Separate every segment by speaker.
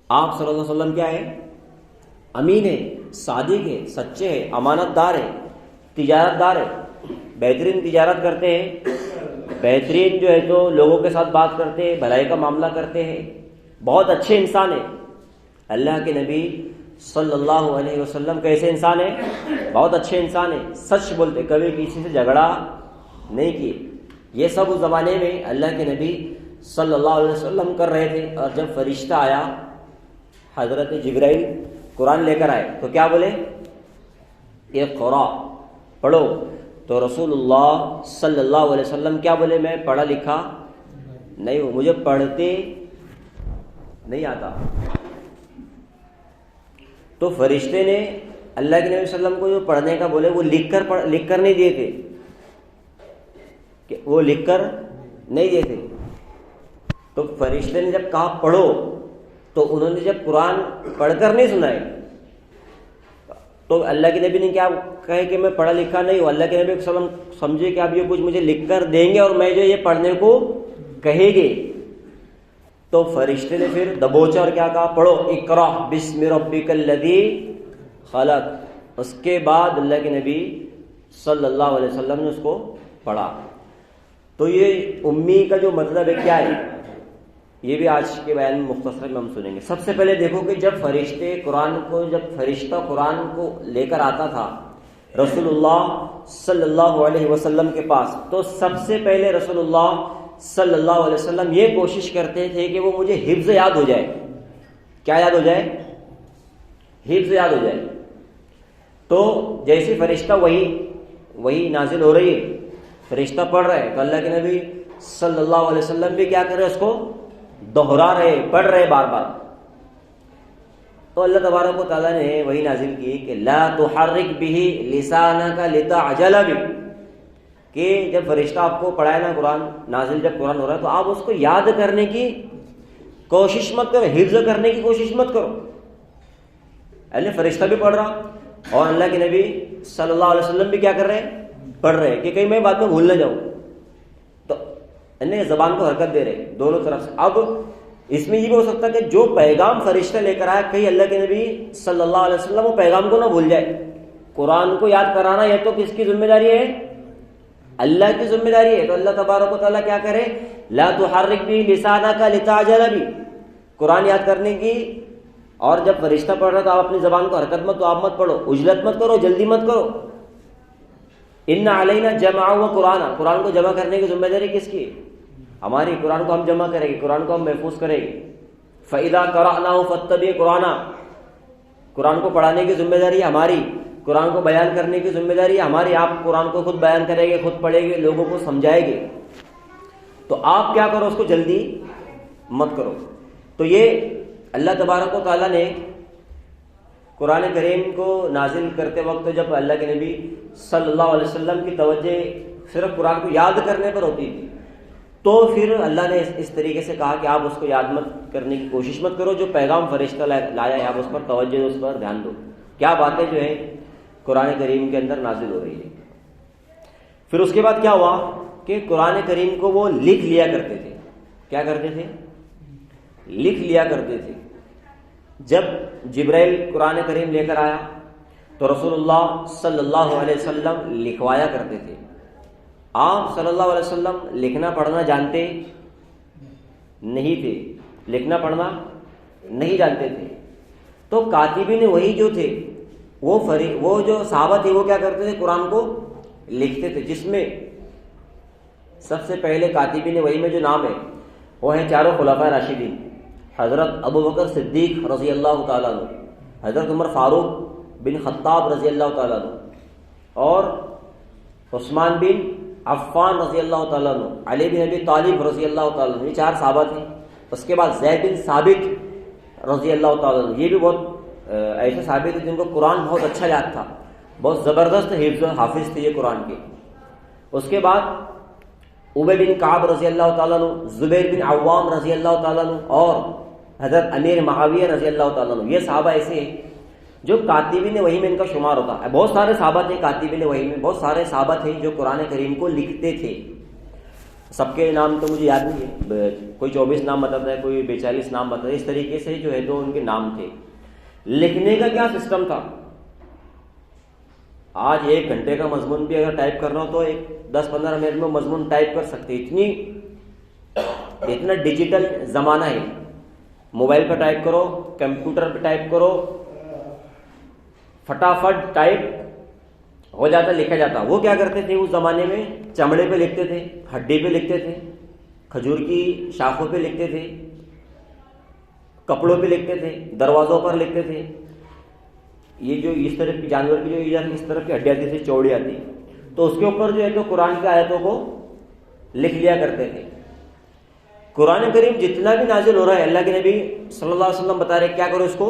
Speaker 1: آپ صلی اللہ علیہ وسلم کیا ہے؟ امین ہے، صادق ہے، سچے ہیں، امانت دار ہے، تجارت دار ہے، بہترین تجارت کرتے ہیں، بہترین جو ہے تو لوگوں کے ساتھ بات کرتے ہیں، بھلائی کا معاملہ کرتے ہیں، بہت اچھے انسان ہیں۔ اللہ کے نبی صلی اللہ علیہ وسلم کیسے انسان ہیں؟ بہت اچھے انسان ہیں، سچ بولتے، کبھی کسی سے جھگڑا نہیں کیے۔ یہ سب اس زمانے میں اللہ کے نبی صلی اللہ علیہ وسلم کر رہے تھے۔ اور جب فرشتہ آیا، حضرت جبرائیل قرآن لے کر آئے تو کیا بولے؟ اقرا، پڑھو۔ تو رسول اللہ صلی اللہ علیہ وسلم کیا بولے؟ میں پڑھا لکھا نہیں ہوں، مجھے پڑھتے نہیں آتا۔ تو فرشتے نے اللہ کے نبی صلی اللہ علیہ وسلم کو جو پڑھنے کا بولے وہ لکھ کر نہیں دیے تھے، کہ وہ لکھ کر نہیں دیے تھے۔ تو فرشتے نے جب کہا پڑھو تو انہوں نے جب قرآن پڑھ کر نہیں سنائے تو اللہ کے نبی نے کیا کہے کہ میں پڑھا لکھا نہیں ہوں۔ اللہ کے نبی صلی اللہ علیہ وسلم سمجھے کہ اب یہ کچھ مجھے لکھ کر دیں گے اور میں جو یہ پڑھنے کو کہے گے۔ تو فرشتے نے پھر دبوچا اور کیا کہا؟ پڑھو، اقرا بسم ربک الذی خلق۔ اس کے بعد اللہ کے نبی صلی اللہ علیہ وسلم نے اس کو پڑھا۔ تو یہ امی کا جو مطلب ہے کیا ہے، یہ بھی آج کے بیان میں مختصر میں ہم سنیں گے۔ سب سے پہلے دیکھو کہ جب فرشتہ قرآن کو لے کر آتا تھا رسول اللہ صلی اللہ علیہ وسلم کے پاس، تو سب سے پہلے رسول اللہ صلی اللہ علیہ وسلم یہ کوشش کرتے تھے کہ وہ مجھے حفظ یاد ہو جائے۔ کیا یاد ہو جائے؟ حفظ یاد ہو جائے۔ تو جیسے فرشتہ وہی نازل ہو رہی ہے، فرشتہ پڑھ رہے ہیں، تو اللہ کے نبی صلی اللہ علیہ وسلم بھی کیا کر رہے؟ اس کو دہرا رہے، پڑھ رہے بار بار۔ تو اللہ تبارک و تعالیٰ نے وہی نازل کی کہ لا تحرک به لسانک لتعجل به، کہ جب فرشتہ آپ کو پڑھائے نا قرآن نازل، جب قرآن ہو رہا ہے تو آپ اس کو یاد کرنے کی کوشش مت کرو، حفظ کرنے کی کوشش مت کرو۔ اللہ فرشتہ بھی پڑھ رہا اور اللہ کے نبی صلی اللہ علیہ وسلم بھی کیا کر رہے ہیں؟ پڑھ رہے ہیں، کہ کہیں میں بعد میں بھول نہ جاؤں۔ تو انہیں زبان کو حرکت دے رہے دونوں طرف سے۔ اب اس میں یہ بھی ہو سکتا ہے کہ جو پیغام فرشتہ لے کر آیا، کہیں اللہ کے نبی صلی اللہ علیہ وسلم وہ پیغام کو نہ بھول جائے۔ قرآن کو یاد کرانا یہ تو کس کی ذمہ داری ہے؟ اللہ کی ذمہ داری ہے۔ تو اللہ تبارک و تعالیٰ کیا کرے؟ لا تحرک به لسانک لتعجل به، قرآن یاد کرنے کی۔ اور جب فرشتہ پڑھ رہا تو آپ اپنی زبان کو حرکت مت، تو آپ مت پڑھو، عجلت مت کرو، جلدی مت کرو۔ ان علینا جمع و قرآن، قرآن کو جمع کرنے کی ذمہ داری کس کی؟ ہماری۔ قرآن کو ہم جمع کریں گے، قرآن کو ہم محفوظ کریں گے۔ فَإِذَا قَرَأْنَاهُ فَاتَّبِعْ قُرْآنَهُ، قرآن کو پڑھانے کی ذمہ داری ہماری، قرآن کو بیان کرنے کی ذمہ داری ہماری۔ آپ قرآن کو خود بیان کریں گے، خود پڑھیں گے، لوگوں کو سمجھائیں گے، تو آپ کیا کرو؟ اس کو جلدی مت کرو۔ تو یہ اللہ تبارک و تعالیٰ نے قرآن کریم کو نازل کرتے وقت جب اللہ کے نبی صلی اللہ علیہ وسلم کی توجہ صرف قرآن کو یاد کرنے پر ہوتی تھی، تو پھر اللہ نے اس طریقے سے کہا کہ آپ اس کو یاد مت کرنے کی کوشش مت کرو، جو پیغام فرشتہ لایا ہے آپ اس پر توجہ دو، اس پر دھیان دو، کیا باتیں جو ہیں قرآن کریم کے اندر نازل ہو رہی ہے۔ پھر اس کے بعد کیا ہوا کہ قرآن کریم کو وہ لکھ لیا کرتے تھے۔ کیا کرتے تھے؟ لکھ لیا کرتے تھے۔ جب جبرائیل قرآن کریم لے کر آیا تو رسول اللہ صلی اللہ علیہ وسلم لکھوایا کرتے تھے۔ آپ صلی اللہ علیہ وسلم لکھنا پڑھنا جانتے نہیں تھے، لکھنا پڑھنا نہیں جانتے تھے۔ تو کاتبین وحی جو تھے وہ جو صحابہ تھے وہ کیا کرتے تھے؟ قرآن کو لکھتے تھے، جس میں سب سے پہلے کاتبین وحی میں جو نام ہے وہ ہیں چاروں خلفائے راشدین، حضرت ابو بکر صدیق رضی اللہ تعالیٰ عنہ، حضرت عمر فاروق بن خطاب رضی اللہ تعالیٰ عنہ، اور عثمان بن عفان رضی اللہ تعالیٰ عنہ، علی بن ابی طالب رضی اللہ تعالیٰ عنہ، یہ چار صحابہ تھے۔ اس کے بعد زید بن ثابت رضی اللہ تعالیٰ عنہ، یہ بھی بہت ایسے صحابی تھے جن کو قرآن بہت اچھا یاد تھا، بہت زبردست حافظ تھے یہ قرآن کے۔ اس کے بعد ابی بن کعب رضی اللہ تعالیٰ عنہ، زبیر بن عوام رضی اللہ تعالیٰ عنہ، اور حضرت امیر معاویہ رضی اللہ تعالیٰ عنہ، یہ صحابہ ایسے ہیں جو کاتبین وحی میں ان کا شمار ہوتا ہے۔ بہت سارے صحابہ تھے کاتبین وحی میں، بہت سارے صحابہ تھے جو قرآن کریم کو لکھتے تھے۔ سب کے نام تو مجھے یاد نہیں ہے، کوئی 24 نام بتاتا ہے، کوئی 42 نام بتاتا ہے، اس طریقے سے جو ہے تو ان کے نام تھے۔ لکھنے کا کیا سسٹم تھا؟ آج 1 گھنٹے کا مضمون بھی اگر ٹائپ کرنا ہو تو 10-15 منٹ میں مضمون ٹائپ کر سکتے، اتنا ڈیجیٹل زمانہ ہے۔ موبائل پہ ٹائپ کرو، کمپیوٹر پہ ٹائپ کرو، فٹافٹ ٹائپ ہو جاتا، لکھا جاتا۔ وہ کیا کرتے تھے اس زمانے میں؟ چمڑے پہ لکھتے تھے، ہڈی پہ لکھتے تھے، کھجور کی شاخوں پہ لکھتے تھے، کپڑوں پہ لکھتے تھے، دروازوں پر لکھتے تھے۔ یہ جو اس طرح کی جانور کی جو اس طرح کی ہڈیاں تھی چوڑی آتی، تو اس کے اوپر جو ہے تو قرآن کی آیتوں کو لکھ لیا کرتے تھے۔ قرآن کریم جتنا بھی نازل ہو رہا ہے، اللہ کے نبی صلی اللہ علیہ وسلم بتا رہے کیا کرو، اس کو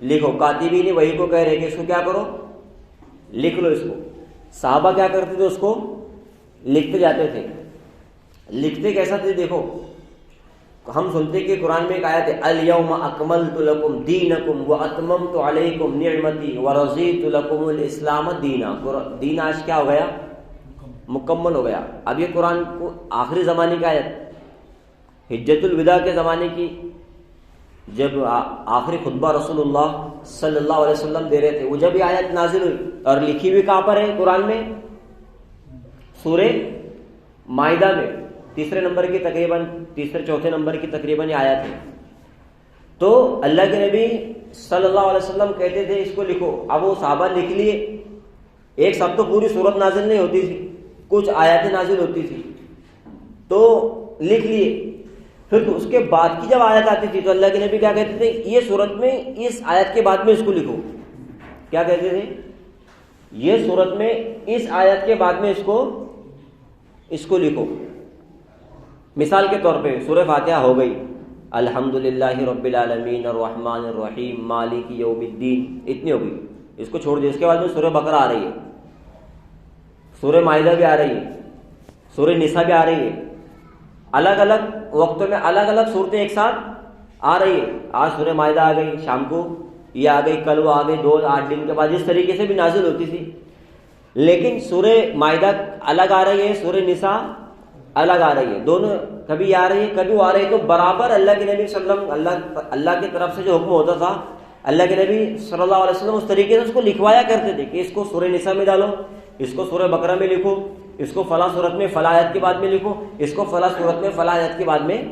Speaker 1: لکھو۔ کاتبین وہی کو کہہ رہے کہ اس کو کیا کرو، لکھ لو اس کو۔ صحابہ کیا کرتے تھے؟ اس کو لکھتے جاتے تھے۔ لکھتے کیسا تھے دیکھو، ہم سنتے کہ قرآن میں ایک آیت ہے، الیوم اکملت لکم دینکم واتممت علیکم نعمتی ورضیت لکم الاسلام دینا۔ دین آج کیا ہو گیا؟ مکمل ہو گیا۔ اب یہ قرآن کو آخری زمانے کی آیت، حجت الوداع کے زمانے کی، جب آخری خطبہ رسول اللہ صلی اللہ علیہ وسلم دے رہے تھے، وہ جب یہ آیت نازل ہوئی، اور لکھی ہوئی کہاں پر ہے قرآن میں؟ سورہ مائدہ میں، تیسرے نمبر کی تقریباً، تیسرے چوتھے نمبر کی تقریباً یہ آیت ہے۔ تو اللہ کے نبی صلی اللہ علیہ وسلم کہتے تھے اس کو لکھو۔ اب وہ صحابہ لکھ لیے، ایک ساتھ تو پوری سورت نازل نہیں ہوتی تھی، کچھ آیاتیں نازل ہوتی تھی، تو لکھ لیے۔ پھر اس کے بعد کی جب آیت آتی تھی تو اللہ کے نبی کیا کہتے تھے؟ یہ سورت میں اس آیت کے بعد میں اس کو لکھو۔ کیا کہتے تھے؟ یہ سورت میں اس آیت کے بعد میں اس کو لکھو۔ مثال کے طور پہ سورہ فاتحہ ہو گئی، الحمدللہ رب العالمین الرحمن الرحیم مالک یوم الدین، اتنی ہو گئی، اس کو چھوڑ دیا۔ اس کے بعد میں سورہ بقرہ آ رہی ہے، سورہ مائدہ بھی آ رہی ہے، سورہ نساء بھی آ رہی ہے، الگ الگ وقتوں میں الگ الگ صورتیں ایک ساتھ آ رہی ہے۔ آج سورہ مائدہ آ گئی، شام کو یہ آ گئی، کل وہ آ گئی، 8 دن کے بعد، اس طریقے سے بھی نازل ہوتی تھی۔ لیکن سورہ مائدہ الگ آ رہی ہے، سورہ نساء الگ آ رہی ہے، دونوں کبھی آ رہی ہے کبھی وہ آ رہی ہے، تو برابر اللہ کے نبی صلی اللہ علیہ وسلم اللہ کی طرف سے جو حکم ہوتا تھا، اللہ کے نبی صلی اللہ علیہ وسلم اس طریقے سے اس کو لکھوایا کرتے تھے کہ اس کو سورہ نساء میں ڈالو، اس کو سورہ بقرہ میں لکھو، اس کو فلاں صورت میں فلاں آیت کے بعد میں لکھو، اس کو فلاں صورت میں فلاں آیت کے بعد میں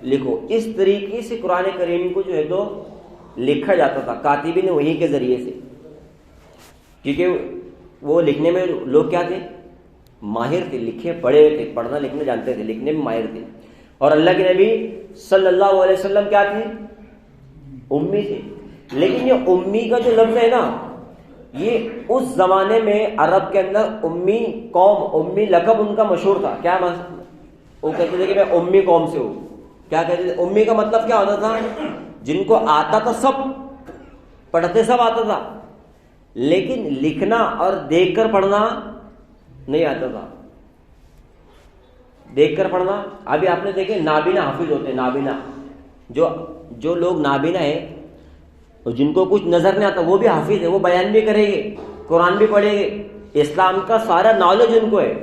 Speaker 1: لکھو۔ اس طریقے سے قرآن کریم کو جو ہے تو لکھا جاتا تھا کاتبین وحی کے ذریعے سے، کیونکہ وہ لکھنے میں لوگ کیا تھے؟ ماہر تھے، لکھے پڑھے ہوئے تھے، پڑھنا لکھنا جانتے تھے، لکھنے میں ماہر تھے۔ اور اللہ کے نبی صلی اللہ علیہ وسلم کیا تھے؟ امی تھے۔ لیکن یہ امی کا جو لفظ ہے نا، یہ اس زمانے میں عرب کے اندر امی قوم، امی لقب ان کا مشہور تھا۔ کیا وہ کہتے تھے کہ میں امی قوم سے ہوں۔ کیا کہتے تھے؟ امی کا مطلب کیا ہوتا تھا؟ جن کو آتا تھا سب، پڑھتے سب آتا تھا، لیکن لکھنا اور دیکھ کر پڑھنا نہیں آتا تھا۔ دیکھ کر پڑھنا، ابھی آپ نے دیکھے نابینا حافظ ہوتے ہیں، نابینا جو لوگ نابینا ہیں اور جن کو کچھ نظر نہیں آتا وہ بھی حافظ ہے، وہ بیان بھی کریں گے، قرآن بھی پڑھیں گے، اسلام کا سارا نالج ان کو ہے۔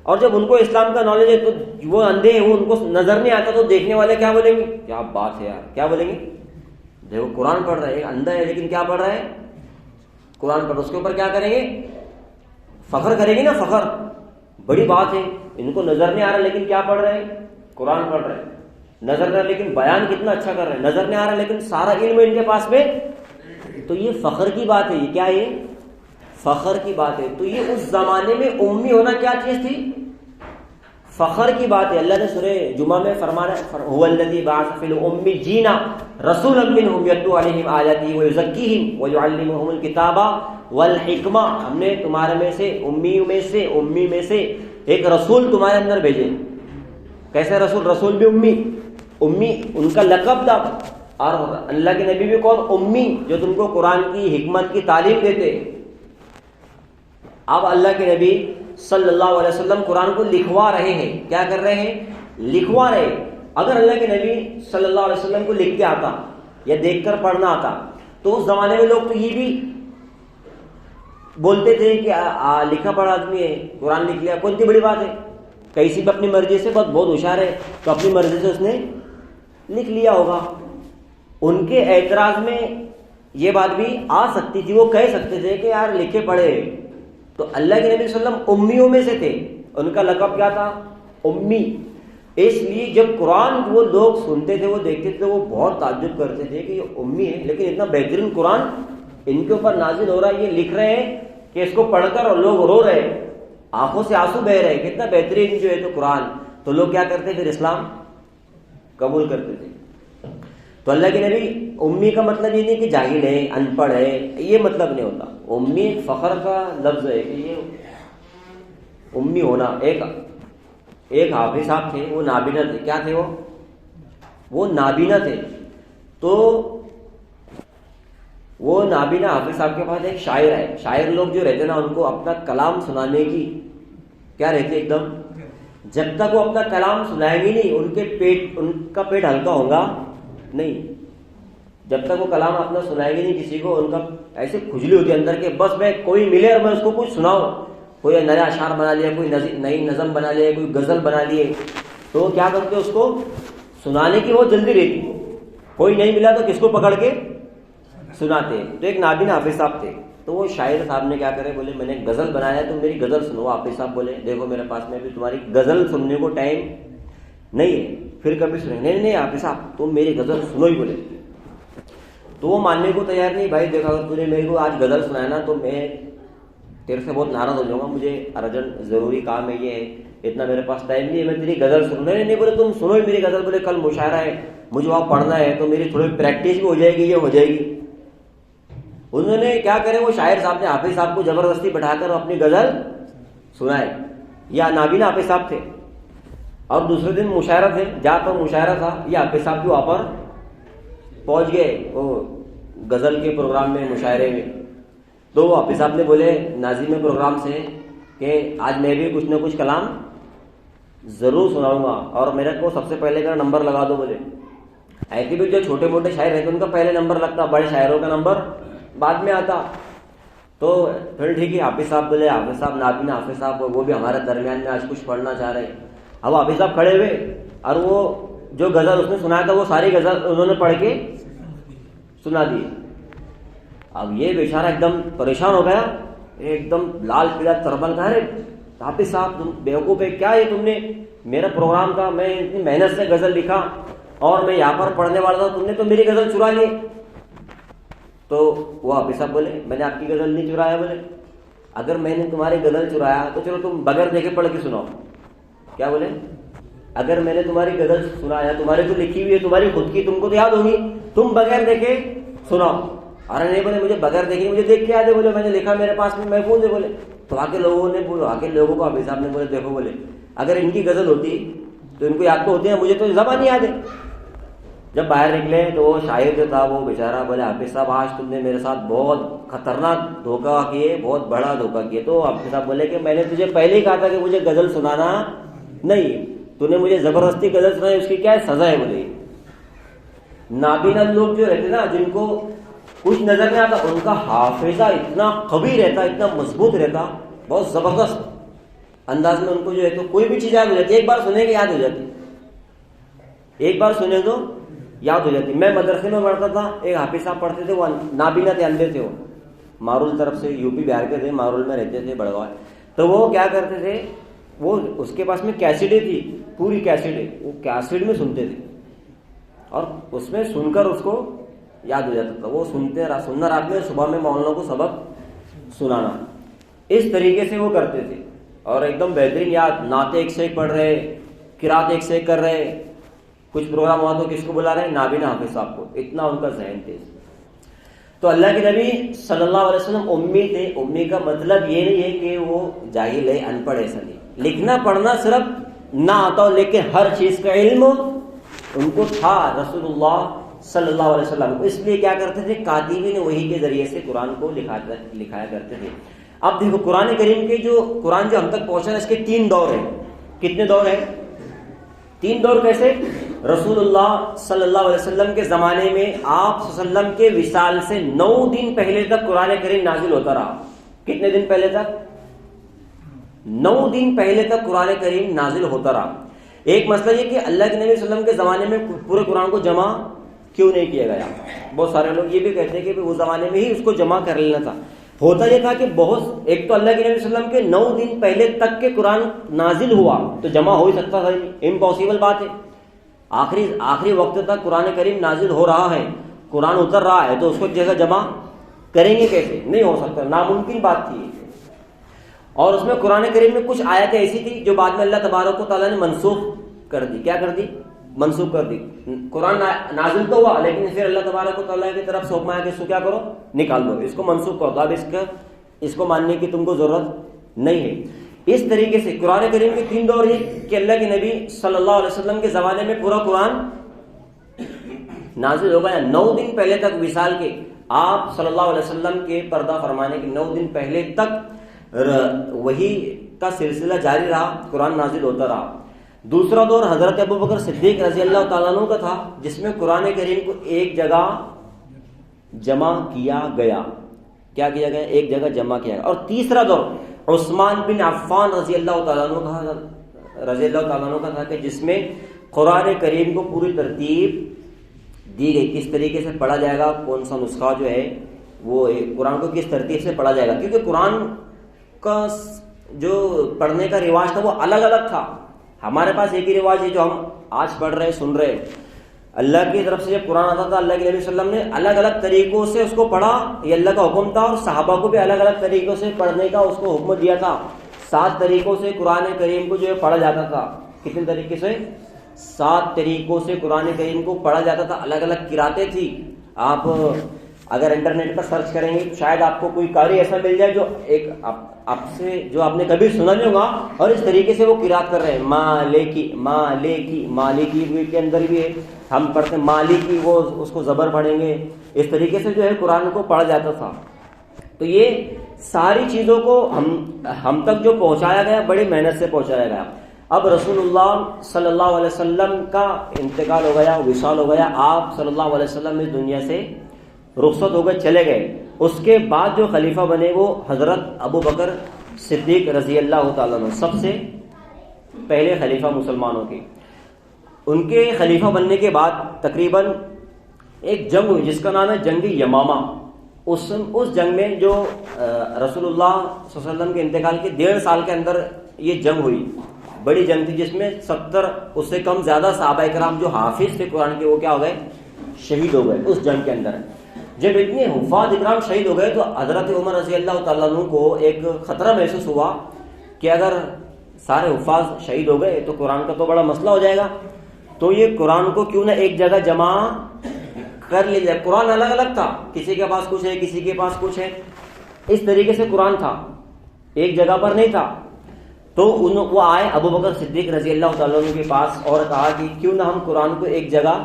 Speaker 1: اور جب ان کو اسلام کا نالج ہے تو وہ اندھے ہیں، وہ ان کو نظر نہیں آتا، تو دیکھنے والے کیا بولیں گے؟ کیا بات ہے یار، کیا بولیں گے؟ دیکھو قرآن پڑھ رہا ہے، اندھا ہے لیکن کیا پڑھ رہا ہے؟ قرآن پڑھ رہا ہے۔ اس کے اوپر کیا کریں گے؟ فخر کریں گے نا، فخر، بڑی بات ہے، ان کو نظر نہیں آ رہا لیکن کیا پڑھ رہے ہیں؟ قرآن پڑھ رہے ہیں۔ نظر نہیں آ رہا لیکن بیان کتنا اچھا کر رہے ہیں، نظر نہیں آ رہا لیکن سارا علم ان کے پاس میں، تو یہ فخر کی بات ہے۔ یہ کیا ہے؟ فخر کی بات ہے۔ تو یہ اس زمانے میں امی ہونا کیا چیز تھی؟ فخر کی بات ہے۔ اللہ نے سورہ جمعہ میں فرمایا، هو الذی بعث فی الامیین رسولا منهم یتلو علیہم آیاتہ ویزکیہم ویعلمہم الکتاب والحکمہ۔ ہم نے تمہارے میں سے امی میں سے ایک رسول تمہارے اندر بھیجے۔ کیسے رسول؟ رسول بھی امی ان کا لقب تھا۔ اور اللہ کے نبی بھی کون؟ امی، جو تم کو قرآن کی حکمت کی تعلیم دیتے۔ اب اللہ کے نبی صلی اللہ علیہ وسلم قرآن کو لکھوا رہے ہیں۔ کیا کر رہے ہیں؟ لکھوا رہے ہیں۔ اگر اللہ کے نبی صلی اللہ علیہ وسلم کو لکھ کے آتا یا دیکھ کر پڑھنا آتا تو اس زمانے میں لوگ تو یہ بھی بولتے تھے کہ لکھا پڑھا آدمی ہے، قرآن لکھ لیا، کون سی بڑی بات ہے؟ کسی بھی اپنی مرضی سے بہت ہوشیار ہے تو اپنی مرضی سے اس نے لکھ لیا ہوگا. ان کے اعتراض میں یہ بات بھی آ سکتی تھی, وہ کہہ سکتے تھے کہ یار لکھے پڑھے. تو اللہ کے نبی صلی اللہ علیہ وسلم امیوں میں سے تھے, ان کا لقب کیا تھا؟ امی. اس لیے جب قرآن وہ لوگ سنتے تھے, وہ دیکھتے تھے, وہ بہت تعجب کرتے تھے کہ یہ امی ہے, لیکن اتنا بہترین قرآن ان کے اوپر نازل ہو رہا ہے, یہ لکھ رہے ہیں کہ اس کو پڑھ کر اور لوگ رو رہے, آنکھوں سے آنسو بہ رہے, کتنا بہترین جو ہے تو قرآن. تو لوگ کیا کرتے پھر اسلام قبول کرتے تھے. تو اللہ کے نبی امی کا مطلب یہ نہیں کہ جاہل ہے, ان پڑھ ہے, یہ مطلب نہیں ہوتا. امی فخر کا لفظ ہے کہ یہ امی ہونا. ایک حافظ صاحب تھے, وہ نابینا تھے. کیا تھے وہ نابینا تھے. تو وہ نابینا حافظ صاحب کے پاس ایک شاعر ہے. شاعر لوگ جو رہتے نا, ان کو اپنا کلام سنانے کی کیا رہتے ایک دم, جب تک وہ اپنا کلام سنائیں گے نہیں ان کا پیٹ ہلکا ہوگا نہیں. جب تک وہ کلام اپنا سنائیں گے نہیں کسی کو, ان کا ایسے کھجلی ہوتی ہے اندر کے بس میں کوئی ملے اور میں اس کو کچھ سناؤں. کوئی نیا اشعار بنا لیا, کوئی نئی نظم بنا لیا, کوئی غزل بنا لیے, تو کیا کرتے اس کو سنانے کی بہت جلدی رہتی. کوئی نہیں ملا تو کس کو پکڑ کے سناتے. تو ایک نابینا حافظ صاحب تھے. تو وہ شاعر صاحب نے کیا کرے, بولے میں نے غزل بنایا, تم میری غزل سنو. حافظ صاحب بولے دیکھو میرے پاس میں بھی تمہاری غزل سننے کو ٹائم نہیں ہے, پھر کبھی سنیں. نہیں حافظ صاحب تم میری غزل سنو ہی بولے. تو وہ ماننے کو تیار نہیں. بھائی دیکھا اگر تم نے میرے کو آج غزل سنایا نا تو میں تیرے سے بہت ناراض ہو جاؤں گا, مجھے ارجنٹ ضروری کام ہے, یہ ہے, اتنا میرے پاس ٹائم نہیں ہے, میں تیری غزل سنوں. نہیں بولے تم سنو ہی میری غزل. بولے کل مشاعرہ ہے, مجھے وہاں پڑھنا ہے, تو میری تھوڑی پریکٹس بھی ہو جائے گی, یہ ہو جائے گی. انہوں نے کیا کرے, وہ شاعر صاحب نے حافظ صاحب کو زبردستی بٹھا کر اپنی غزل سنائے. یا نابینا حافظ صاحب تھے, اور دوسرے دن مشاعرہ تھے, جہاں پر مشاعرہ تھا یہ حافظ صاحب بھی وہاں پر پہنچ گئے وہ غزل کے پروگرام میں, مشاعرے میں. تو وہ حافظ صاحب نے بولے ناظم پروگرام سے کہ آج میں بھی کچھ نہ کچھ کلام ضرور سناؤں گا, اور میرے کو سب سے پہلے کا نمبر لگا دو. بولے ایسے بھی جو چھوٹے موٹے شاعر رہتے ان کا پہلے نمبر لگتا, بڑے شاعروں کا نمبر بعد میں آتا. تو پھر ٹھیک ہے, حافظ صاحب بولے, حافظ صاحب نابینا حافظ صاحب وہ بھی ہمارے درمیان میں آج کچھ پڑھنا چاہ رہے ہیں. اب حافظ صاحب کھڑے ہوئے, اور وہ جو غزل اس نے سنایا تھا وہ ساری غزل انہوں نے پڑھ کے سنا دی. اب یہ بیچارہ ایک دم پریشان ہو گیا, ایک دم لال پیلا تربل کا. ارے حافظ صاحب تم بیوقوف ہے کیا, یہ تم نے میرا پروگرام کا, میں اتنی محنت سے غزل لکھا اور میں یہاں پر پڑھنے والا تھا, تم نے تو میری غزل چرا لی. تو وہ حافظ صاحب بولے میں نے آپ کی غزل نہیں چرایا. بولے اگر میں نے تمہاری غزل چرایا تو چلو تم بغیر دیکھے پڑھ کے سناؤ. کیا بولے, اگر میں نے تمہاری غزل سنایا, تمہاری تو لکھی ہوئی ہے, تمہاری خود کی, تم کو تو یاد ہوگی, تم بغیر دیکھے سناؤ. ارے نہیں بولے مجھے بغیر دیکھے, مجھے دیکھ کے یاد ہے. بولے میں نے لکھا, میرے پاس میں محفوظ ہے. بولے تو آگے لوگوں نے بولو, آگے لوگوں کو حافظ صاحب نے بولے دیکھو, بولے اگر ان کی غزل ہوتی تو ان کو یاد تو ہوتی ہے, مجھے تو زبان یاد ہے. جب باہر نکلے تو وہ شاعر جو تھا وہ بیچارہ بولے حافظ صاحب آج تم نے میرے ساتھ بہت خطرناک دھوکہ کیے, بہت بڑا دھوکہ کیے. تو حافظ صاحب بولے کہ میں نے تجھے پہلے ہی کہا تھا کہ مجھے غزل سنانا نہیں, تو نے مجھے زبردستی غزل سنائی, اس کی کیا سزا ہے. بولے نابینا لوگ جو رہتے نا, جن کو کچھ نظر نہیں آتا, ان کا حافظہ اتنا قوی رہتا, اتنا مضبوط رہتا, بہت زبردست انداز میں ان کو جو ہے تو کوئی بھی چیز یاد ہو جاتی. ایک بار سنے کہ یاد ہو جاتی, ایک بار سنے تو یاد ہو جاتی. میں مدرسے میں پڑھتا تھا, ایک حافظ صاحب پڑھتے تھے, وہ نابینا تھے, اندھے تھے. وہ مارول طرف سے, یو پی بہار کے تھے, مارول میں رہتے تھے, بڑگاؤں. تو وہ کیا کرتے تھے, وہ اس کے پاس میں کیسیڈیں تھی, پوری کیسیڈیں, وہ کیسیڈ میں سنتے تھے, اور اس میں سن کر اس کو یاد ہو جاتا تھا. وہ سننا رات میں, صبح میں محلوں کو سبق سنانا, اس طریقے سے وہ کرتے تھے. اور ایک دم بہترین یاد, نعتیں ایک سے ایک پڑھ رہے, قرات ایک سے ایک کر رہے. کچھ پروگرام ہوا تو کس کو بلا رہے, نابینا حافظ صاحب کو, اتنا ان کا ذہن تیز. تو اللہ کے نبی صلی اللہ علیہ وسلم امی تھے. امی کا مطلب یہ نہیں ہے کہ وہ جاہل ہے, ان پڑھ, ایسا نہیں. لکھنا پڑھنا صرف نہ آتا ہو, لیکن ہر چیز کا علم ان کو تھا. رسول اللہ صلی اللہ علیہ وسلم کو, اس لیے کیا کرتے تھے, کاتبین وحی کے ذریعے سے قرآن کو لکھایا کرتے تھے. اب دیکھو قرآن کریم کے قرآن جو ہم تک پہنچا ہے, اس کے 3 دور ہیں. کتنے دور ہیں؟ 3 دور. کیسے؟ رسول اللہ صلی اللہ علیہ وسلم کے زمانے میں آپ صلی اللہ علیہ وسلم کے وصال سے 9 دن پہلے تک قرآن کریم نازل ہوتا رہا. کتنے دن پہلے تک؟ 9 دن پہلے تک قرآن کریم نازل ہوتا رہا. ایک مسئلہ یہ کہ اللہ کے نبی صلی اللہ علیہ وسلم کے زمانے میں پورے قرآن کو جمع کیوں نہیں کیا گیا. بہت سارے لوگ یہ بھی کہتے ہیں کہ اس زمانے میں ہی اس کو جمع کر لینا تھا. ہوتا یہ تھا کہ ایک تو اللہ کے نبی صلی اللہ علیہ وسلم کے 9 دن پہلے تک کے قرآن نازل ہوا تو جمع ہو ہی سکتا تھا, امپاسبل بات ہے. آخری وقت تک قرآن کریم نازل ہو رہا ہے, قرآن اتر رہا ہے, تو اس کو ایک جگہ جمع کریں گے کیسے؟ نہیں ہو سکتا, ناممکن بات تھی. اور اس میں قرآن کریم میں کچھ آیتیں ایسی تھی جو بعد میں اللہ تبارک و تعالیٰ نے منسوخ کر دی. کیا کر دی؟ منسوخ کر دی. قرآن نازل تو ہوا لیکن پھر اللہ تبارک و تعالیٰ کی طرف سے حکم آیا کہ اس کو کیا کرو؟ نکال دو, اس کو منسوخ کر دو, اب اس کو ماننے کی تم کو ضرورت نہیں ہے. اس طریقے سے قرآن کریم کے 3 دور ہیں کہ اللہ کے نبی صلی اللہ علیہ وسلم کے زمانے میں پورا قرآن نازل ہو گیا. 9 دن پہلے تک وصال کے آپ صلی اللہ علیہ وسلم کے پردہ فرمانے کے 9 دن پہلے تک وحی کا سلسلہ جاری رہا, قرآن نازل ہوتا رہا. دوسرا دور حضرت ابو بکر صدیق رضی اللہ تعالیٰ عنہ کا تھا جس میں قرآن کریم کو ایک جگہ جمع کیا گیا. کیا کیا گیا؟ ایک جگہ جمع کیا گیا. اور تیسرا دور عثمان بن عفان رضی اللہ تعالیٰ عنہ کا تھا کہ جس میں قرآن کریم کو پوری ترتیب دی گئی, کس طریقے سے پڑھا جائے گا, کون سا نسخہ جو ہے وہ قرآن کو کس ترتیب سے پڑھا جائے گا. کیونکہ قرآن کا جو پڑھنے کا رواج تھا وہ الگ الگ تھا. ہمارے پاس ایک ہی رواج ہے جو ہم آج پڑھ رہے سن رہے. اللہ کی طرف سے جب قرآن آتا تھا اللہ کے نبی صلی اللہ علیہ وسلم نے الگ الگ طریقوں سے اس کو پڑھا, یہ اللہ کا حکم تھا. اور صحابہ کو بھی الگ الگ طریقوں سے پڑھنے کا اس کو حکم دیا تھا. 7 طریقوں سے قرآن کریم کو جو ہے پڑھا جاتا تھا. کتنے طریقے سے؟ 7 طریقوں سے قرآن کریم کو پڑھا جاتا تھا. الگ الگ قراتیں تھی. آپ اگر انٹرنیٹ پر سرچ کریں گے شاید آپ کو کوئی قاری ایسا مل جائے جو ایک آپ سے جو آپ نے کبھی سنا نہیں ہوگا اور اس طریقے سے وہ قرات کر رہے ہیں. مالکی کے اندر بھی ہے, ہم پڑھتے ہیں مالکی, وہ اس کو زبر پڑھیں گے. اس طریقے سے جو ہے قرآن کو پڑھا جاتا تھا. تو یہ ساری چیزوں کو ہم تک جو پہنچایا گیا بڑی محنت سے پہنچایا گیا. اب رسول اللہ صلی اللہ علیہ وسلم کا انتقال ہو گیا, وصال ہو گیا. آپ صلی اللہ علیہ وسلم اس دنیا سے رخصت ہو گئے, چلے گئے. اس کے بعد جو خلیفہ بنے وہ حضرت ابو بکر صدیق رضی اللہ تعالیٰ عنہ, سب سے پہلے خلیفہ مسلمانوں کے. ان کے خلیفہ بننے کے بعد تقریباً ایک جنگ ہوئی جس کا نام ہے جنگ یمامہ. اس جنگ میں جو رسول اللہ صلی اللہ علیہ وسلم کے انتقال کے 1.5 سال کے اندر یہ جنگ ہوئی. بڑی جنگ تھی جس میں 70 اس سے کم زیادہ صحابہ کرام جو حافظ تھے قرآن کے وہ کیا ہو گئے؟ شہید ہو گئے اس جنگ کے اندر. جب اتنے حفاظ اکرام شہید ہو گئے تو حضرت عمر رضی اللہ تعالیٰ عنہ کو ایک خطرہ محسوس ہوا کہ اگر سارے حفاظ شہید ہو گئے تو قرآن کا تو بڑا مسئلہ ہو جائے گا. تو یہ قرآن کو کیوں نہ ایک جگہ جمع کر لیا جائے. قرآن الگ الگ تھا, کسی کے پاس کچھ ہے کسی کے پاس کچھ ہے, اس طریقے سے قرآن تھا, ایک جگہ پر نہیں تھا. تو وہ آئے ابو بکر صدیق رضی اللہ تعالیٰ عنہ کے پاس اور کہا کہ کیوں نہ ہم قرآن کو ایک جگہ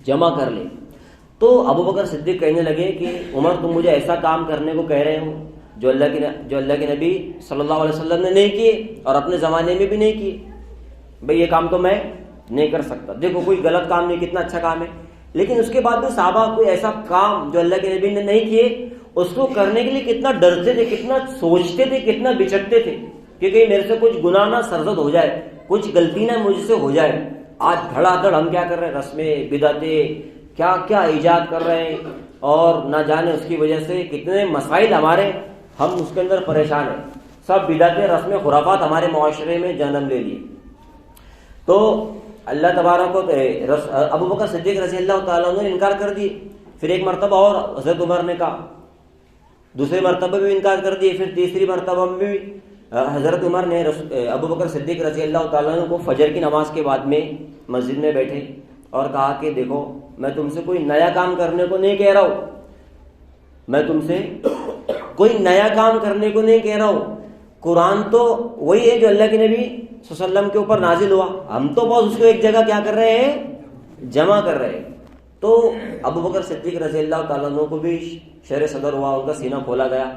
Speaker 1: جمع کر لیں. تو ابو بکر صدیق کہنے لگے کہ عمر تم مجھے ایسا کام کرنے کو کہہ رہے ہو جو اللہ کے نبی صلی اللہ علیہ وسلم نے نہیں کیے اور اپنے زمانے میں بھی نہیں کیے. بھئی یہ کام تو میں نہیں کر سکتا. دیکھو کوئی غلط کام نہیں, کتنا اچھا کام ہے. لیکن اس کے بعد بھی صحابہ کوئی ایسا کام جو اللہ کے نبی نے نہیں کیے اس کو کرنے کے لیے کتنا ڈرتے تھے, کتنا سوچتے تھے, کتنا بچکتے تھے کہ کہیں میرے سے کچھ گناہ نہ سرزد ہو جائے, کچھ غلطی نہ مجھ سے ہو جائے. آج دھڑا دھڑ ہم کیا کر رہے ہیں, رسمیں بدعتیں کیا کیا ایجاد کر رہے ہیں اور نہ جانے اس کی وجہ سے کتنے مسائل ہمارے, ہم اس کے اندر پریشان ہیں. سب بدعتیں رسمیں خرافات ہمارے معاشرے میں جنم لے لیے. تو اللہ تبارک کو ابو بکر صدیق رضی اللہ تعالیٰ عنہ نے انکار کر دی. پھر ایک مرتبہ اور حضرت عمر نے کہا, دوسرے مرتبہ بھی انکار کر دیے. پھر تیسری مرتبہ میں بھی حضرت عمر نے ابو بکر صدیق رضی اللہ تعالیٰ عنہ کو فجر کی نماز کے بعد میں مسجد میں بیٹھے اور کہا کہ دیکھو میں تم سے کوئی نیا کام کرنے کو نہیں کہہ رہا ہوں, میں تم سے کوئی نیا کام کرنے کو نہیں کہہ رہا ہوں. قرآن تو وہی ہے جو اللہ کے نبی صلی اللہ علیہ وسلم کے اوپر نازل ہوا, ہم تو بس اس کو ایک جگہ کیا کر رہے ہیں, جمع کر رہے ہیں. تو ابو بکر صدیق رضی اللہ تعالیٰ عنہ کو بھی شرح صدر ہوا, ان کا سینہ کھولا گیا.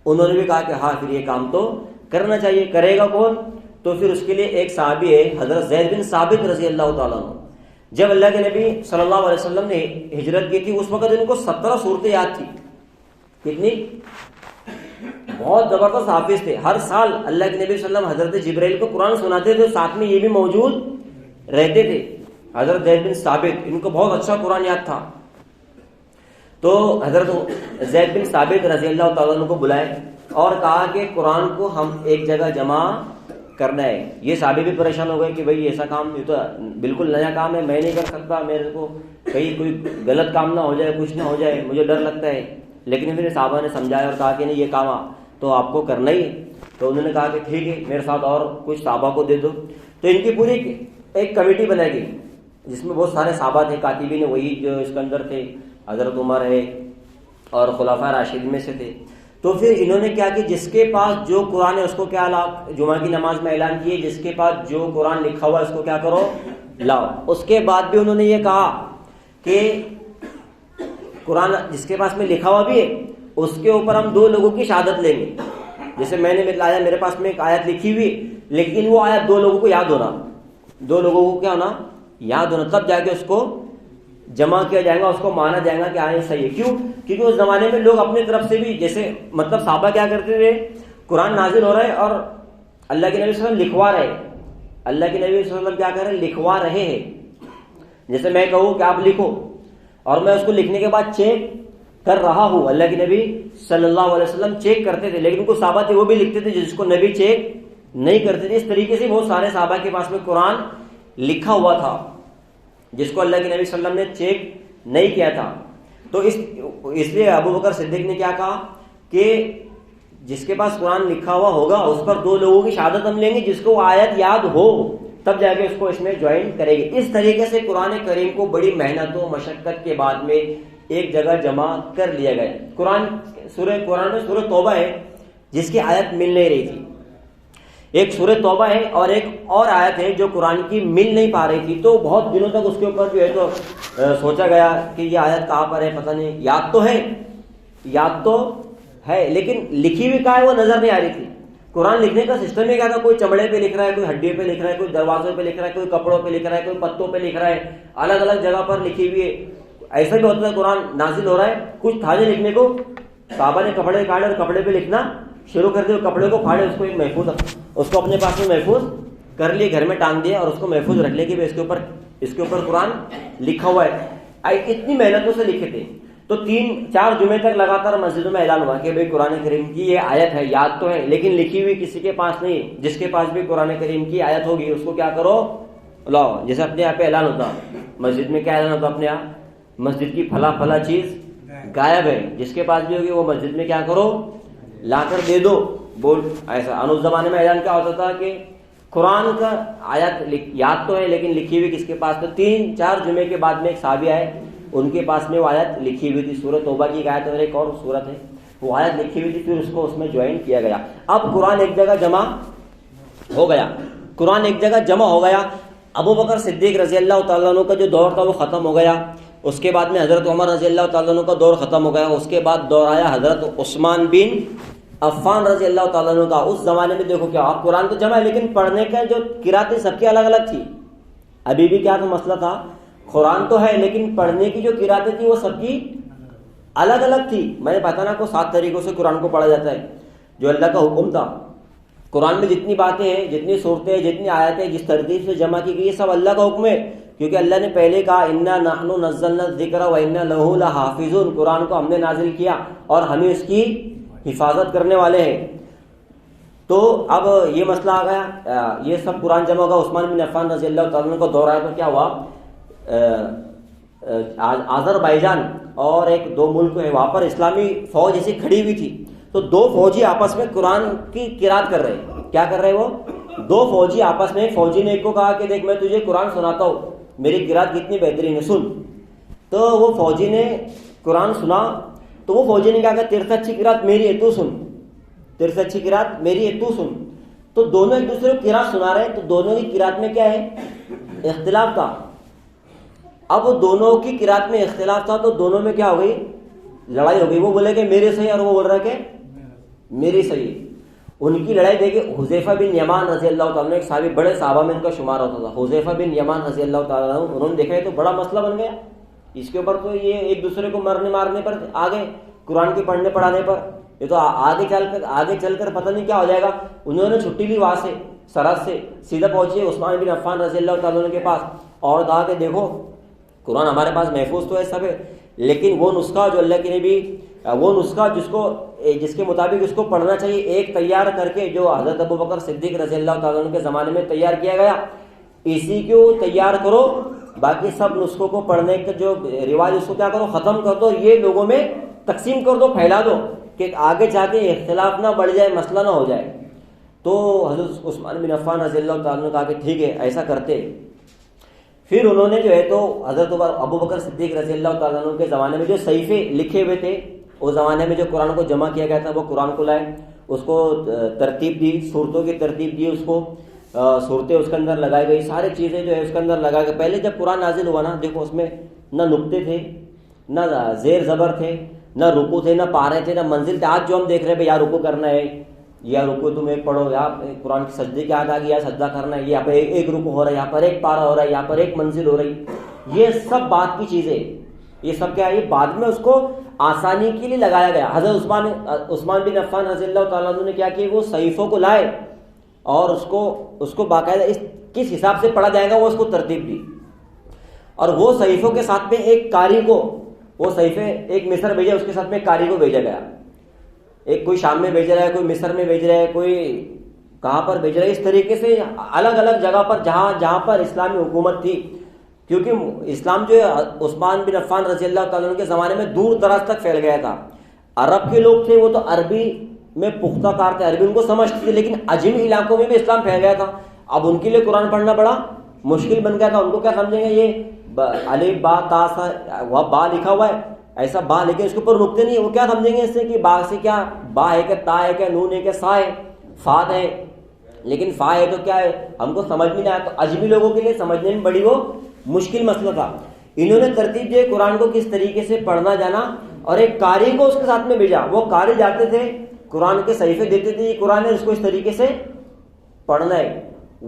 Speaker 1: انہوں نے بھی کہا کہ ہاں پھر یہ کام تو کرنا چاہیے. کرے گا کون؟ تو پھر اس کے لیے ایک صحابی ہے حضرت زید بن ثابت رضی اللہ تعالیٰ عنہ. جب اللہ کے نبی صلی اللہ علیہ وسلم نے ہجرت کی تھی اس وقت ان کو 17 صورتیں یاد تھی. کتنی؟ بہت زبردست حافظ تھے. ہر سال اللہ کے نبی صلی اللہ علیہ وسلم حضرت جبرائیل کو قرآن سناتے تھے, ساتھ میں یہ بھی موجود رہتے تھے. حضرت زید بن ثابت, ان کو بہت اچھا قرآن یاد تھا. تو حضرت زید بن ثابت رضی اللہ تعالیٰ عنہ کو بلائے اور کہا کہ قرآن کو ہم ایک جگہ جمع کرنا ہے. یہ صحابی بھی پریشان ہو گئے کہ بھئی ایسا کام, یہ تو بالکل نیا کام ہے, میں نہیں کر سکتا, میرے کو کہیں کوئی غلط کام نہ ہو جائے, کچھ نہ ہو جائے, مجھے ڈر لگتا ہے. لیکن پھر صحابہ نے سمجھایا اور کہا کہ نہیں, یہ کام تو آپ کو کرنا ہی ہے. تو انہوں نے کہا کہ ٹھیک ہے, میرے ساتھ اور کچھ صحابہ کو دے دو. تو ان کی پوری ایک کمیٹی بنائی گئی جس میں بہت سارے صحابہ تھے, کاتبین وہی جو اس کے اندر تھے, حضرت عمر ہے اور خلفاء راشدین میں سے تھے. تو پھر انہوں نے کیا کہ جس کے پاس جو قرآن ہے اس کو کیا لاؤ, جمعہ کی نماز میں اعلان کیے, جس کے پاس جو قرآن لکھا ہوا ہے اس کو کیا کرو, لاؤ. اس کے بعد بھی انہوں نے یہ کہا کہ قرآن جس کے پاس میں لکھا ہوا بھی ہے اس کے اوپر ہم 2 لوگوں کی شہادت لیں گے. جیسے میں نے لایا, میرے پاس میں ایک آیت لکھی ہوئی, لیکن وہ آیت 2 لوگوں کو یاد ہونا, 2 لوگوں کو کیا ہونا, یاد ہونا, تب جا کے اس کو جمع کیا جائے گا, اس کو مانا جائے گا کہ آئے صحیح ہے. کیوں؟ کیونکہ اس زمانے میں لوگ اپنی طرف سے بھی, جیسے مطلب صحابہ کیا کرتے تھے, قرآن نازل ہو رہا ہے اور اللہ کے نبی صلی اللہ علیہ وسلم لکھوا رہے, اللہ کے نبی صلی اللہ علیہ وسلم کیا کر رہے ہیں, لکھوا رہے ہیں. جیسے میں کہوں کہ آپ لکھو اور میں اس کو لکھنے کے بعد چیک کر رہا ہوں, اللہ کے نبی صلی اللہ علیہ وسلم چیک کرتے تھے, لیکن کچھ صحابہ تھے وہ بھی لکھتے تھے جس کو نبی چیک نہیں کرتے تھے. اس طریقے سے بہت سارے صحابہ کے پاس میں قرآن لکھا ہوا تھا جس کو اللہ کے نبی صلی اللہ علیہ وسلم نے چیک نہیں کیا تھا. تو اس لیے ابو بکر صدیق نے کیا کہا کہ جس کے پاس قرآن لکھا ہوا ہوگا اس پر 2 لوگوں کی شہادت ہم لیں گے, جس کو وہ آیت یاد ہو تب جا کے اس کو اس میں جوائن کرے گی. اس طریقے سے قرآن کریم کو بڑی محنت و مشقت کے بعد میں ایک جگہ جمع کر لیا گیا. قرآن میں سورہ توبہ ہے جس کی آیت مل نہیں رہی تھی, ایک سورہ توبہ ہے اور ایک اور آیت ہے جو قرآن کی مل نہیں پا رہی تھی. تو بہت دنوں تک اس کے اوپر جو ہے تو سوچا گیا کہ یہ آیت کہاں پر ہے, پتہ نہیں, یاد تو ہے لیکن لکھی ہوئی کہاں ہے وہ نظر نہیں آ رہی تھی. قرآن لکھنے کا سسٹم ہی کیا تھا, کوئی چمڑے پہ لکھ رہا ہے, کوئی ہڈی پہ لکھ رہا ہے, کوئی دروازوں پہ لکھ رہا ہے, کوئی کپڑوں پہ لکھ رہا ہے, کوئی پتوں پہ لکھ رہا ہے, الگ الگ جگہ پر لکھی ہوئی ہے. ایسا بھی ہوتا ہے قرآن نازل ہو رہا ہے, کچھ تھا نہیں لکھنے کو, صحابہ نے کپڑے کاٹے اور کپڑے پہ لکھنا شروع کر دیا, کپڑے کو پھاڑے, اس کو ایک محفوظ, اس کو اپنے پاس میں محفوظ کر لیے, گھر میں ٹانگ دیا اور اس کو محفوظ رکھ لے کہ اس کے اوپر قرآن لکھا ہوا ہے. اتنی محنتوں سے لکھے تھے. تو 3-4 جمعے تک لگاتار مسجدوں میں اعلان ہوا کہ بھئی قرآن کریم کی یہ آیت ہے, یاد تو ہے لیکن لکھی ہوئی کسی کے پاس نہیں. جس کے پاس بھی قرآن کریم کی آیت ہوگی اس کو کیا کرو, لاؤ. جیسے اپنے یہاں پہ اعلان ہوتا, مسجد میں کیا اعلان ہوتا اپنے یہاں, مسجد کی فلاں چیز غائب ہے, جس کے پاس بھی ہوگی وہ مسجد میں کیا کرو, لا کر دے دو, بول. ایسا اس زمانے میں اعلان کیا ہوتا تھا کہ قرآن کا آیت یاد تو ہے لیکن لکھی ہوئی کس کے پاس. تو 3-4 جمعے کے بعد میں ایک صحابی آئے, ان کے پاس میں وہ آیت لکھی ہوئی تھی, سورہ توبہ کی آیت اور ایک اور سورت ہے, وہ آیت لکھی ہوئی تھی. پھر اس کو اس میں جوائن کیا گیا. اب قرآن ایک جگہ جمع ہو گیا. ابو بکر صدیق رضی اللہ تعالیٰ عنہ کا جو دور تھا وہ ختم ہو گیا. اس کے بعد میں حضرت عمر رضی اللہ تعالیٰ عنہ کا دور ختم ہو گیا. اس کے بعد دور آیا حضرت عثمان بن عفان رضی اللہ تعالیٰ عنہ کا. اس زمانے میں دیکھو کیا, قرآن تو جمع ہے لیکن پڑھنے کا جو قراتیں سب کی الگ الگ تھی. ابھی بھی کیا تو مسئلہ تھا, قرآن تو ہے لیکن پڑھنے کی جو قراتیں تھی وہ سب کی الگ الگ تھی. میں نے بتانا کو 7 طریقوں سے قرآن کو پڑھا جاتا ہے, جو اللہ کا حکم تھا. قرآن میں جتنی باتیں ہیں, جتنی صورتیں, جتنی آیتیں جس ترتیب سے جمع کی گئی, یہ سب اللہ کا حکم ہے. کیونکہ اللہ نے پہلے کہا انا نحن نزلنا الذکر وانا لہ لحافظون, قرآن کو ہم نے نازل کیا اور ہمیں اس کی حفاظت کرنے والے ہیں. تو اب یہ مسئلہ آ گیا, یہ سب قرآن جمع ہوگا. عثمان بن عفان رضی اللہ تعالیٰ عنہ کو دور آیا تو کیا ہوا, آذربائیجان اور 2 ملک ہیں, وہاں پر اسلامی فوج ایسی کھڑی ہوئی تھی. تو 2 فوجی آپس میں قرآن کی قرات کر رہے ہیں. کیا کر رہے ہیں وہ 2 فوجی آپس میں. فوجی نے ایک کو کہا کہ دیکھ میں تجھے قرآن سناتا ہوں, میری قرات کتنی بہترین ہے, سن. تو وہ فوجی نے قرآن سنا تو وہ فوجی نے کہا کہ تیرے سے اچھی قرات میری ہے, تو سن, تیرے سے اچھی قرات میری ہے, تو سن. تو دونوں ایک دوسرے کو قرات سنا رہے ہیں. تو دونوں کی قرات میں کیا ہے, اختلاف تھا. اب دونوں کی قرات میں اختلاف تھا تو دونوں میں کیا ہو گئی, لڑائی ہو گئی. وہ بولے کہ میرے صحیح اور وہ بول رہا کہ میری صحیح. ان کی لڑائی دیکھے حذیفہ بن یمان رضی اللہ تعالیٰ عنہ, ایک صحابی, بڑے صحابہ میں ان کا شمار ہوتا تھا, حذیفہ بن یمان رضی اللہ تعالیٰ عنہ. انہوں نے دیکھا تو بڑا مسئلہ بن گیا اس کے اوپر. تو یہ ایک دوسرے کو مارنے پر آ گئے, قرآن کے پڑھنے پڑھانے پر یہ تو آگے چل کر پتہ نہیں کیا ہو جائے گا. انہوں نے چھٹی لی وہاں سے سرحد سے, سیدھا پہنچے عثمان بن عفان رضی اللہ تعالیٰ عنہ کے پاس اور کہا کہ دیکھو قرآن ہمارے پاس محفوظ تو ہے سب ہے, لیکن وہ نسخہ جو اللہ کے نبی, وہ نسخہ جس کے مطابق اس کو پڑھنا چاہیے, ایک تیار کر کے جو حضرت ابو بکر صدیق رضی اللہ تعالیٰ عنہ کے زمانے میں تیار کیا گیا, اسی کو تیار کرو, باقی سب نسخوں کو پڑھنے کا جو رواج اس کو کیا کرو, ختم کر دو, یہ لوگوں میں تقسیم کر دو, پھیلا دو کہ آگے جا کے اختلاف نہ بڑھ جائے, مسئلہ نہ ہو جائے. تو حضرت عثمان بن عفان رضی اللہ تعالیٰ عنہ نے کہا کہ ٹھیک ہے ایسا کرتے. پھر انہوں نے جو ہے تو حضرت ابو بکر صدیق رضی اللہ تعالیٰ عنہ کے زمانے میں جو صحیفے لکھے ہوئے تھے, اس زمانے میں جو قرآن کو جمع کیا گیا تھا, وہ قرآن کو لائے, اس کو ترتیب دی, صورتوں کی ترتیب دی, اس کو صورتیں اس کے اندر لگائی گئی, ساری چیزیں جو ہے اس کے اندر لگائی گئی. پہلے جب قرآن نازل ہوا نا, دیکھو اس میں نہ نقطے تھے, نہ زیر زبر تھے, نہ رکو تھے, نہ پارے تھے, نہ منزل تھے. آج جو ہم دیکھ رہے ہیں یا رکو کرنا ہے, یا رکو تم ایک پڑھو, یا قرآن کی سجدے کے آگے یا سجدہ کرنا ہے, یہاں پہ ایک رکو ہو رہا ہے, یہاں پر ایک پارا ہو رہا ہے, یہاں پر ایک منزل ہو رہی, یہ سب بات کی چیزیں, یہ سب کیا ہے, یہ بعد میں اس کو آسانی کے لیے لگایا گیا. حضرت عثمان بن عفان رضی اللہ تعالیٰ عنہ نے کیا کہ وہ صحیفوں کو لائے اور اس کو باقاعدہ کس حساب سے پڑھا جائے گا وہ اس کو ترتیب دی, اور وہ صحیفوں کے ساتھ میں ایک قاری کو, وہ صحیفے ایک مصر بھیجا, اس کے ساتھ میں ایک قاری کو بھیجا گیا. ایک کوئی شام میں بھیج رہا ہے, کوئی مصر میں بھیج رہا ہے, کوئی کہاں پر بھیج رہا ہے, اس طریقے سے الگ الگ جگہ پر جہاں پر اسلامی حکومت تھی, کیونکہ اسلام جو ہے عثمان بن عفان رضی اللہ تعالیٰ عنہ کے زمانے میں دور دراز تک پھیل گیا تھا. عرب کے لوگ تھے وہ تو عربی میں پختہ کار تھے, عربی ان کو سمجھتے تھے, لیکن عجمی علاقوں میں بھی اسلام پھیل گیا تھا. اب ان کے لیے قرآن پڑھنا بڑا مشکل بن گیا تھا. ان کو کیا سمجھیں گے, یہ الف با تا سا, وہ با لکھا ہوا ہے ایسا با, لیکن اس کے اوپر نقطے نہیں ہے, وہ کیا سمجھیں گے اس سے کہ با سے کیا با ہے, کہ تا ہے, کہ نون ہے, کہ سا ہے, فاد ہے, لیکن فا ہے تو کیا ہے, ہم کو سمجھ میں نہیں آیا. تو عجمی لوگوں کے لیے سمجھنے میں بڑی وہ مشکل مسئلہ تھا. انہوں نے ترتیب دی قرآن کو کس طریقے سے پڑھنا جانا, اور ایک قاری کو اس کے ساتھ میں بھیجا. وہ قاری جاتے تھے, قرآن کے صحیفے دیتے تھے, یہ قرآن ہے, اس کو اس طریقے سے پڑھنا ہے.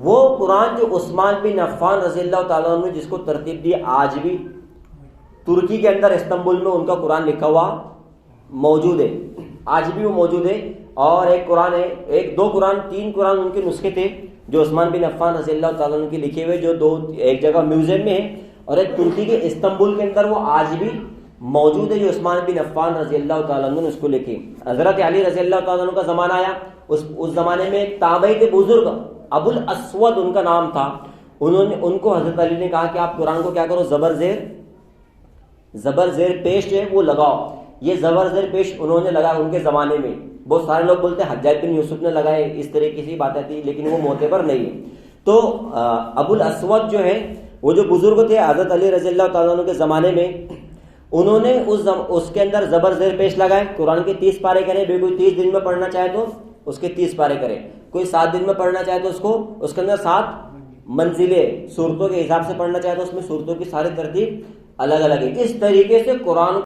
Speaker 1: وہ قرآن جو عثمان بن عفان رضی اللہ تعالیٰ عنہ جس کو ترتیب دی, آج بھی ترکی کے اندر استنبول میں ان کا قرآن لکھا ہوا موجود ہے, آج بھی وہ موجود ہے. اور ایک قرآن ہے, تین قرآن ان کے نسخے تھے جو عثمان بن عفان رضی اللہ تعالیٰ عنہ کے لکھے ہوئے, جو ایک جگہ میوزیم میں ہے, اور ایک ترکی کے استنبول کے اندر وہ آج بھی موجود ہے, جو عثمان بن عفان رضی اللہ تعالیٰ عنہ نے اس کو لکھی. حضرت علی رضی اللہ تعالیٰ عنہ کا زمانہ آیا, اس زمانے میں ایک تابعی تھے بزرگ, ابو الاسود ان کا نام تھا. ان کو حضرت علی نے کہا کہ آپ قرآن کو کیا کرو, زبر زیر پیش ہے وہ لگاؤ. یہ زبر زیر پیش انہوں نے لگایا ان کے زمانے میں. بہت سارے لوگ بولتے ہیں حجاج بن یوسف نے لگائے, اس طریقے کی باتیں تھی, لیکن وہ معتبر نہیں ہے. تو ابو الاسود جو ہے وہ جو بزرگ تھے حضرت علی رضی اللہ تعالیٰ عنہ کے زمانے میں, انہوں نے اس کے اندر زبر زیر پیش لگائے. قرآن کے 30 پارے کرے, کوئی 30 دن میں پڑھنا چاہے تو اس کے 30 پارے کرے, کوئی 7 دن میں پڑھنا چاہے تو اس کے اندر 7 منزلیں صورتوں کے حساب سے پڑھنا چاہے تو اس میں صورتوں کی ساری ترتیب الگ الگ ہے. اس طریقے سے قرآن